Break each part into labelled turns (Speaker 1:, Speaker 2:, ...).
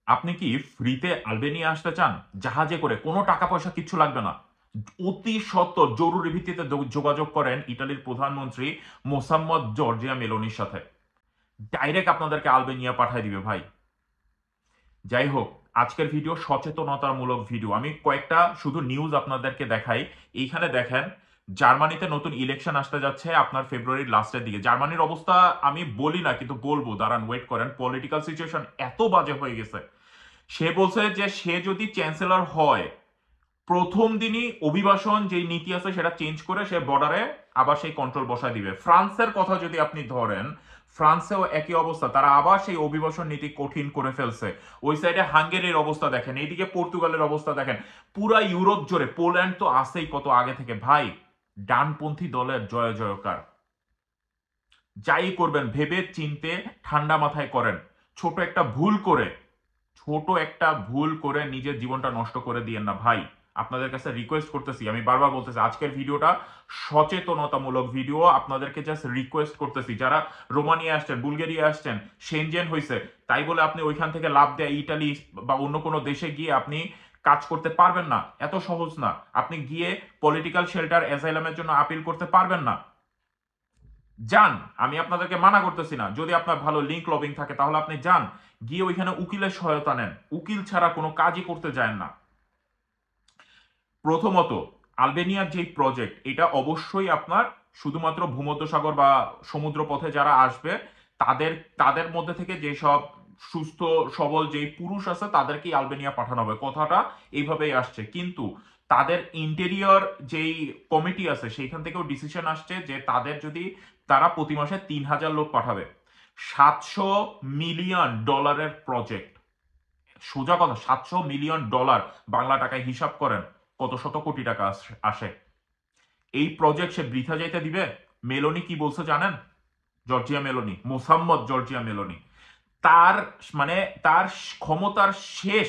Speaker 1: আপনি কি ফ্রিতে আলবেনিয়া আসতে চান? জাহাজে করে কোনো টাকা পয়সা কিচ্ছু লাগবে না। অতি সত্বর জরুরি ভিত্তিতে যোগাযোগ করেন ইতালির প্রধানমন্ত্রী মোসাম্মদ জর্জিয়া মেলোনির সাথে। ডাইরেক্ট আপনাদেরকে আলবেনিয়া পাঠায় দিবে ভাই। যাই হোক, আজকের ভিডিও সচেতনতামূলক ভিডিও। আমি কয়েকটা শুধু নিউজ আপনাদেরকে দেখাই। এইখানে দেখেন, জার্মানিতে নতুন ইলেকশন আসতে যাচ্ছে আপনার ফেব্রুয়ারির লাস্টের দিকে। জার্মানির অবস্থা আমি বলি না, কিন্তু বলবো, দাঁড়ান ওয়েট করেন। পলিটিক্যাল সিচুয়েশন এত বাজে হয়ে গেছে, সে বলছে যে সে যদি চ্যান্সেলর হয়, প্রথম দিনই অভিবাসন যেই নীতি আছে সেটা চেঞ্জ করে সে বর্ডারে আবার সেই কন্ট্রোল বসায় দিবে। ফ্রান্সের কথা যদি আপনি ধরেন, ফ্রান্সেও একই অবস্থা, তারা আবার সেই অভিবাসন নীতি কঠিন করে ফেলছে। ওই সাইডে হাঙ্গেরির অবস্থা দেখেন, এইদিকে পর্তুগালের অবস্থা দেখেন। পুরা ইউরোপ জুড়ে, পোল্যান্ড তো আছেই কত আগে থেকে ভাই। ডানপন্থী দলের জয় জয়কার। যাই করবেন ভেবে চিনতে ঠান্ডা মাথায় করেন। ছোট একটা ভুল করে ছোট একটা ভুল করে নিজের জীবনটা নষ্ট করে দিয়েন না ভাই। আপনাদের কাছে রিকোয়েস্ট করতেছি, আমি বারবার বলতেছি, আজকের ভিডিওটা সচেতনতামূলক ভিডিও। আপনাদেরকে জাস্ট রিকোয়েস্ট করতেছি, যারা রোমানিয়া আসছেন, বুলগেরিয়া আসছেন, সেনজেন হয়েছে, তাই বলে আপনি ওইখান থেকে লাভ দেয় ইটালি বা অন্য কোনো দেশে গিয়ে আপনি কাজ করতে পারবেন না। এত সহজ না। আপনি গিয়ে পলিটিক্যাল শেল্টার অ্যাসাইলামের জন্য আপিল করতে পারবেন না। যান, আমি আপনাদেরকে মানা করতেছি না। যদি আপনার ভালো লিঙ্ক লবিং থাকে তাহলে আপনি যান, গিয়ে ওইখানে উকিলের সহায়তা নেন। উকিল ছাড়া কোনো কাজই করতে যায় না। প্রথমত, আলবেনিয়ার যে প্রজেক্ট, এটা অবশ্যই আপনার শুধুমাত্র ভূমধ্যসাগর বা সমুদ্র পথে যারা আসবে তাদের তাদের মধ্যে থেকে যেসব সুস্থ সবল যেই পুরুষ আছে তাদেরকেই আলবেনিয়া পাঠানো হবে, কথাটা এইভাবেই আসছে। কিন্তু তাদের ইন্টেরিয়র যেই কমিটি আছে সেইখান থেকেও ডিসিশন আসছে যে তাদের যদি তারা প্রতি মাসে 3,000 লোক পাঠাবে। $700 মিলিয়ন প্রজেক্ট। সোজা কথা, $700 মিলিয়ন বাংলা টাকায় হিসাব করেন কত শত কোটি টাকা আসে। এই প্রজেক্ট সে বৃথা যাইতে দিবে? মেলোনি কি বলছে জানেন? Giorgia Meloni, Mosammat Giorgia Meloni, তার মানে তার ক্ষমতার শেষ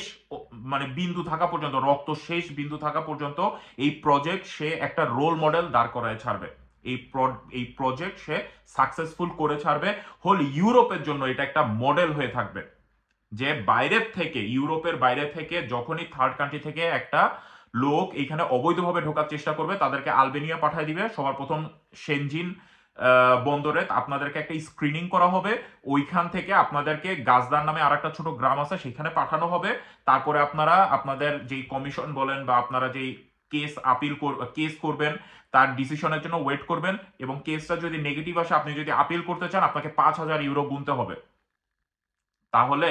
Speaker 1: মানে বিন্দু থাকা পর্যন্ত, রক্ত শেষ বিন্দু থাকা পর্যন্ত এই প্রজেক্ট সে একটা রোল মডেল দাঁড় করায় ছাড়বে। এই প্রজেক্ট সে সাকসেসফুল করে ছাড়বে। হোল ইউরোপের জন্য এটা একটা মডেল হয়ে থাকবে, যে বাইরের থেকে, ইউরোপের বাইরে থেকে যখনই থার্ড কান্ট্রি থেকে একটা লোক এখানে অবৈধভাবে ঢোকার চেষ্টা করবে তাদেরকে আলবেনিয়া পাঠিয়ে দিবে। সবার প্রথম সেনজিন বন্দরে আপনাদেরকে একটা স্ক্রিনিং করা হবে। ওইখান থেকে আপনাদেরকে গাজদার নামে আর একটা ছোট গ্রাম আছে সেখানে পাঠানো হবে। তারপরে আপনারা আপনাদের যেই কমিশন বলেন বা আপনারা যেই কেস করবেন তার ডিসিশনের জন্য ওয়েট করবেন। এবং কেসটা যদি নেগেটিভ আসে, আপনি যদি আপিল করতে চান, আপনাকে 5,000 ইউরো গুনতে হবে। তাহলে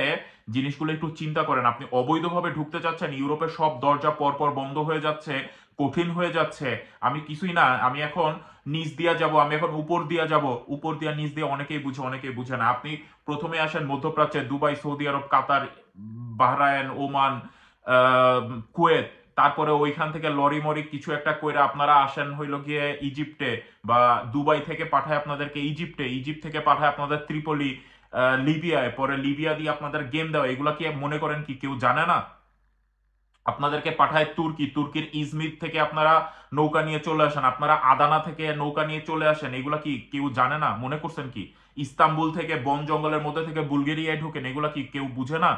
Speaker 1: জিনিসগুলো একটু চিন্তা করেন। আপনি অবৈধভাবে ঢুকতে চাচ্ছেন, ইউরোপের সব দরজা পরপর বন্ধ হয়ে যাচ্ছে, কঠিন হয়ে যাচ্ছে। আমি কিছুই না, আমি এখন নিচ দিয়া যাব, আমি এখন উপর দিয়া যাব। উপর দিয়া নিচ দিয়ে অনেকেই বুঝে, অনেকেই বুঝে না। আপনি প্রথমে আসেন মধ্যপ্রাচ্যে, দুবাই, সৌদি আরব, কাতার, বাহরাইন, ওমান, আহ, কুয়েত। তারপরে ওইখান থেকে লরি মরি কিছু একটা কইরা আপনারা আসেন হইল গিয়ে ইজিপ্টে, বা দুবাই থেকে পাঠায় আপনাদেরকে ইজিপ্টে, ইজিপ্ট থেকে পাঠায় আপনাদের ত্রিপলি, লিবিয়ায়, পরে লিবিয়া দিয়ে আপনাদের গেম দেওয়া। এগুলা কি মনে করেন কি কেউ জানে না? আপনাদেরকে পাঠায় তুর্কি, তুর্কির ইজমির থেকে আপনারা নৌকা নিয়ে চলে আসেন, আপনারা আদানা থেকে নৌকা নিয়ে চলে আসেন। এগুলা কি কেউ জানে না? মনে করছেন কি ইস্তাম্বুল থেকে বন জঙ্গলের মধ্যে থেকে বুলগেরিয়ায় ঢুকেন? এগুলা কি কেউ বুঝে না?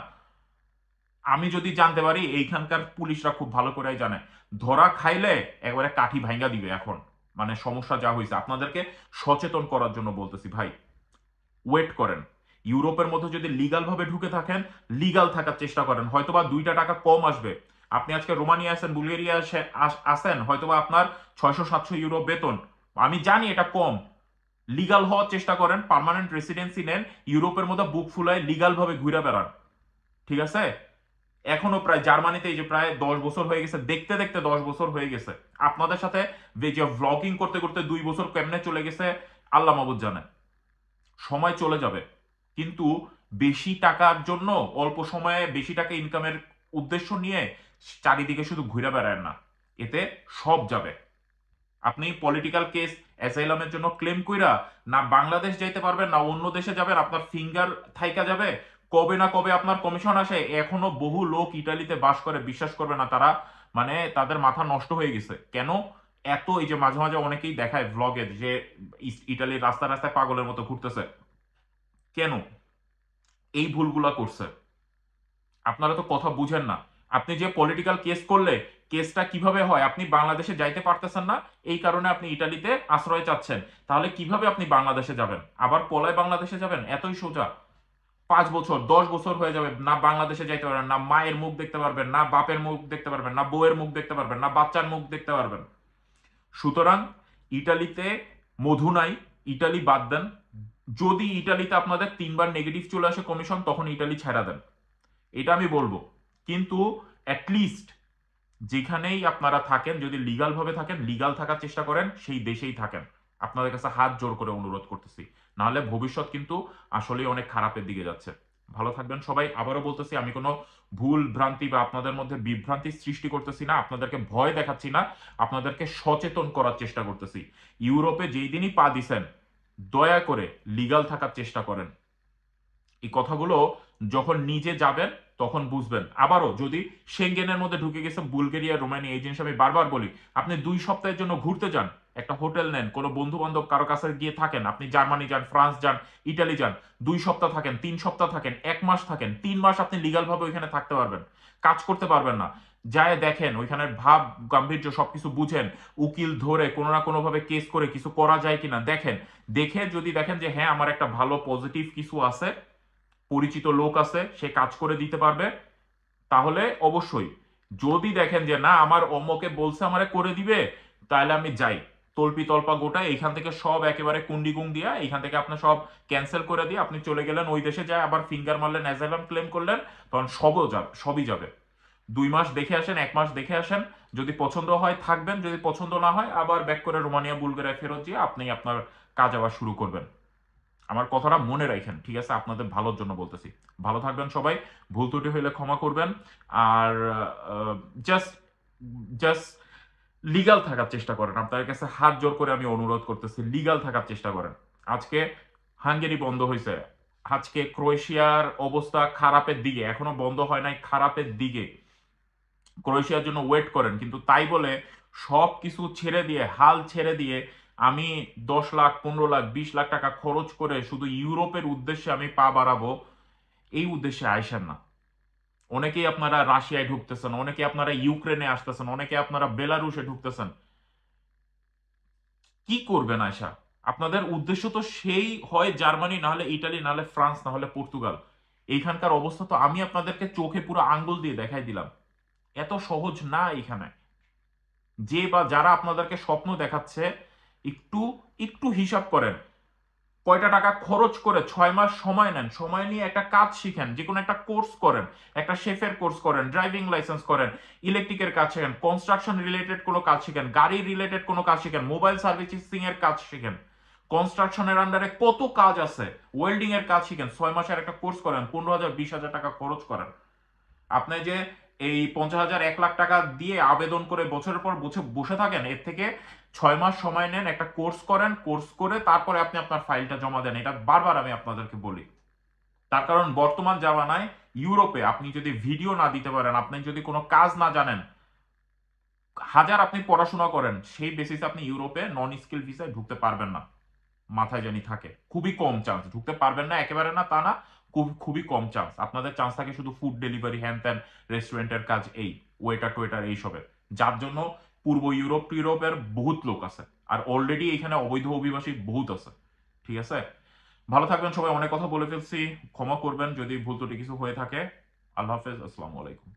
Speaker 1: আমি যদি জানতে পারি, এইখানকার পুলিশরা খুব ভালো করেই জানে। ধরা খাইলে একবারে কাঠি ভাঙ্গা দিবে। এখন মানে সমস্যা যা হয়েছে, আপনাদেরকে সচেতন করার জন্য বলতেছি ভাই। ওয়েট করেন। ইউরোপের মধ্যে যদি লিগাল ভাবে ঢুকে থাকেন, লিগাল থাকার চেষ্টা করেন, হয়তোবা 2টা টাকা কম আসবে। আপনি আজকে রোমানিয়া আছেন, বুলগেরিয়া আসেন, হয়তোবা আপনার 600-700 ইউরো বেতন। আমি জানি এটা কম। লিগাল হওয়ার চেষ্টা করেন, পার্মানেন্ট রেসিডেন্সি নেন, ইউরোপের মধ্যে বুক ফুলায় লিগাল ভাবে ঘুরে বেড়ান। ঠিক আছে? এখনো প্রায় জার্মানিতে এই যে প্রায় 10 বছর হয়ে গেছে, দেখতে দেখতে 10 বছর হয়ে গেছে। আপনাদের সাথে যে ভ্লগিং করতে করতে 2 বছর কেমনে চলে গেছে আল্লাহ মাবুদ জানে। সময় চলে যাবে, কিন্তু বেশি টাকার জন্য, অল্প সময়ে বেশি টাকা ইনকামের উদ্দেশ্য নিয়ে চারিদিকে শুধু ঘুরে বেড়ায় না, এতে সব যাবে। আপনি পলিটিক্যাল কেস অ্যাসাইলামের জন্য ক্লেম কইরা না বাংলাদেশ যাইতে পারবেন, না অন্য দেশে যাবেন, আপনার ফিঙ্গার থাইকা যাবে। কবে না কবে আপনার কমিশন আসে। এখনো বহু লোক ইটালিতে বাস করে, বিশ্বাস করবে না, তারা মানে তাদের মাথা নষ্ট হয়ে গেছে। কেন? এত এই যে মাঝে মাঝে অনেকেই দেখায় ভ্লগে যে ইটালির রাস্তায় রাস্তায় পাগলের মতো ঘুরতেছে। কেন এই ভুলগুলা করছে? আপনারা তো কথা বুঝেন না। আপনি যে পলিটিক্যাল কেস করলে কেসটা কিভাবে হয় আপনি বাংলাদেশে যাইতে পারতেছেন না, এই কারণে আপনি ইটালিতে আশ্রয় চাচ্ছেন। তাহলে কিভাবে আপনি বাংলাদেশে যাবেন? আবার পলায় বাংলাদেশে যাবেন? এতই সোজা? 5 বছর 10 বছর হয়ে যাবে, না বাংলাদেশে যাইতে পারবেন, না মায়ের মুখ দেখতে পারবেন, না বাপের মুখ দেখতে পারবেন, না বউয়ের মুখ দেখতে পারবেন, না বাচ্চার মুখ দেখতে পারবেন। সুতরাং ইটালিতে মধু নাই, ইটালি বাদ দেন। যদি ইটালিতে আপনাদের 3বার নেগেটিভ চলে আসে কমিশন, তখন ইটালি ছেড়া দেন, এটা আমি বলবো। কিন্তু অ্যাটলিস্ট যেখানেই আপনারা থাকেন, যদি লিগাল ভাবে থাকেন, লিগাল থাকার চেষ্টা করেন, সেই দেশেই থাকেন। আপনাদের কাছে হাত জোর করে অনুরোধ করতেছি, নাহলে ভবিষ্যৎ কিন্তু আসলেই অনেক খারাপের দিকে যাচ্ছে। ভালো থাকবেন সবাই। আবারও বলতেছি, আমি কোনো ভুল ভ্রান্তি বা আপনাদের মধ্যে বিভ্রান্তি সৃষ্টি করতেছি না, আপনাদেরকে ভয় দেখাচ্ছি না, আপনাদেরকে সচেতন করার চেষ্টা করতেছি। ইউরোপে যেই দিনই পা দিছেন, দয়া করে লিগাল থাকার চেষ্টা করেন। এই কথাগুলো যখন নিজে যাবেন তখন বুঝবেন। আবারও যদি সেঙ্গেনের মধ্যে ঢুকে গেছে বুলগেরিয়া, রোমানিয়া, এই জিনিস আমি বারবার বলি, আপনি 2 সপ্তাহের জন্য ঘুরতে যান, একটা হোটেল নেন, কোনো বন্ধু বান্ধব কারো কাছে গিয়ে থাকেন, আপনি জার্মানি যান, ফ্রান্স যান, ইটালি যান, 2 সপ্তাহ থাকেন, 3 সপ্তাহ থাকেন, 1 মাস থাকেন, 3 মাস আপনি লিগাল ভাবে ওইখানে থাকতে পারবেন, কাজ করতে পারবেন না। যায় দেখেন ওইখানের ভাব গাম্ভীর্য সবকিছু বুঝেন, উকিল ধরে কোনো না কোনো ভাবে কেস করে কিছু করা যায় কিনা দেখেন। দেখে যদি দেখেন যে হ্যাঁ আমার একটা ভালো পজিটিভ কিছু আছে, পরিচিত লোক আছে, সে কাজ করে দিতে পারবে, তাহলে অবশ্যই। যদি দেখেন যে না আমার অম্মকে বলছে আমারে করে দিবে, তাহলে আমি যাই, তল্পি তল্পা গোটা এইখান থেকে সব একেবারে কুন্ডিগুং দিয়া এইখান থেকে আপনি সব ক্যান্সেল করে দিয়ে আপনি চলে গেলেন ওই দেশে, যায় আবার ফিঙ্গার মারলেন, অ্যাজাইলাম ক্লেম করলেন, তখন সবও যাবে, সবই যাবে। 2 মাস দেখে আসেন, 1 মাস দেখে আসেন, যদি পছন্দ হয় থাকবেন, যদি পছন্দ না হয় আবার ব্যাক করে রোমানিয়া বুলগেরিয়া ফেরত দিয়ে আপনি আপনার কাজ আবার শুরু করবেন। আমার কথাটা মনে রাখেন, ঠিক আছে? আপনাদের ভালোর জন্য বলতেছি। ভালো থাকবেন সবাই। ভুল ত্রুটি হইলে ক্ষমা করবেন। আর জাস্ট জাস্ট লিগাল থাকার চেষ্টা করেন। আপনাদের কাছে হাত জোর করে আমি অনুরোধ করতেছি, লিগাল থাকার চেষ্টা করেন। আজকে হাঙ্গেরি বন্ধ হয়েছে, আজকে ক্রোয়েশিয়ার অবস্থা খারাপের দিকে, এখনো বন্ধ হয় নাই, খারাপের দিকে। ক্রোয়েশিয়ার জন্য ওয়েট করেন, কিন্তু তাই বলে সব কিছু ছেড়ে দিয়ে, হাল ছেড়ে দিয়ে আমি 10 লাখ, 15 লাখ, 20 লাখ টাকা খরচ করে শুধু ইউরোপের উদ্দেশ্যে আমি পা বাড়াবো, এই উদ্দেশ্যে আইসেন না। অনেকেই আপনারা রাশিয়ায় ঢুকতেছেন, অনেকে আপনারা ইউক্রেনে আসতেছেন, অনেকে আপনারা বেলারুশে ঢুকতেছেন। কি করবেন আয়সা? আপনাদের উদ্দেশ্য তো সেই হয় জার্মানি, না হলে ইটালি, না হলে ফ্রান্স, না হলে পর্তুগাল। এইখানকার অবস্থা তো আমি আপনাদেরকে চোখে পুরো আঙ্গুল দিয়ে দেখাই দিলাম। এত সহজ না এখানে। যে বা যারা আপনাদেরকে স্বপ্ন দেখাচ্ছে, একটু একটু হিসাব করেন, কয়টা টাকা খরচ করে 6 মাস সময় নেন, সময় নিয়ে একটা কাজ শিখেন, যে কোনো একটা কোর্স করেন, একটা শেফের কোর্স করেন, ড্রাইভিং লাইসেন্স করেন, ইলেকট্রিকের কাজ শিখেন, কনস্ট্রাকশন রিলেটেড কোনো কাজ শিখেন, গাড়ি রিলেটেড কোনো কাজ শিখেন, মোবাইল সার্ভিসিং এর কাজ শিখেন। কনস্ট্রাকশনের আন্ডারে কত কাজ আছে, ওয়েল্ডিং এর কাজ শিখেন, 6 মাসের একটা কোর্স করেন, 15,000 20,000 টাকা খরচ করেন। আপনি যে এই 50,000 1 লাখ টাকা দিয়ে আবেদন করে বছরের পর বছর বসে থাকেন, এর থেকে 6 মাস সময় নেন, একটা কোর্স করেন, কোর্স করে তারপরে আপনি আপনার ফাইলটা জমা দেন। এটা বারবার আমি আপনাদেরকে বলি। তার কারণ বর্তমান জামানায় ইউরোপে আপনি যদি ভিডিও না দিতে পারেন, আপনি যদি কোনো কাজ না জানেন, হাজার আপনি পড়াশোনা করেন, সেই বেসিসে আপনি ইউরোপে নন স্কিল ভিসায় ঢুকতে পারবেন না। মাথায় জানি থাকে, খুবই কম চান্স, ঢুকতে পারবেন না একেবারে না তা না, খুবই কম চান্স। আপনাদের চান্স থাকে শুধু ফুড ডেলিভারি, হ্যান ত্যান, রেস্টুরেন্টের কাজ, এই ওয়েটার টোয়েটার এইসবের, যার জন্য পূর্ব ইউরোপের বহুত লোক আছে, আর অলরেডি এখানে অবৈধ অভিবাসী বহুত আছে। ঠিক আছে? ভালো থাকবেন সবাই, অনেক কথা বলে ফেলছি, ক্ষমা করবেন যদি ভুল ত্রুটি কিছু হয়ে থাকে। আল্লাহ হাফেজ, আসসালামু আলাইকুম।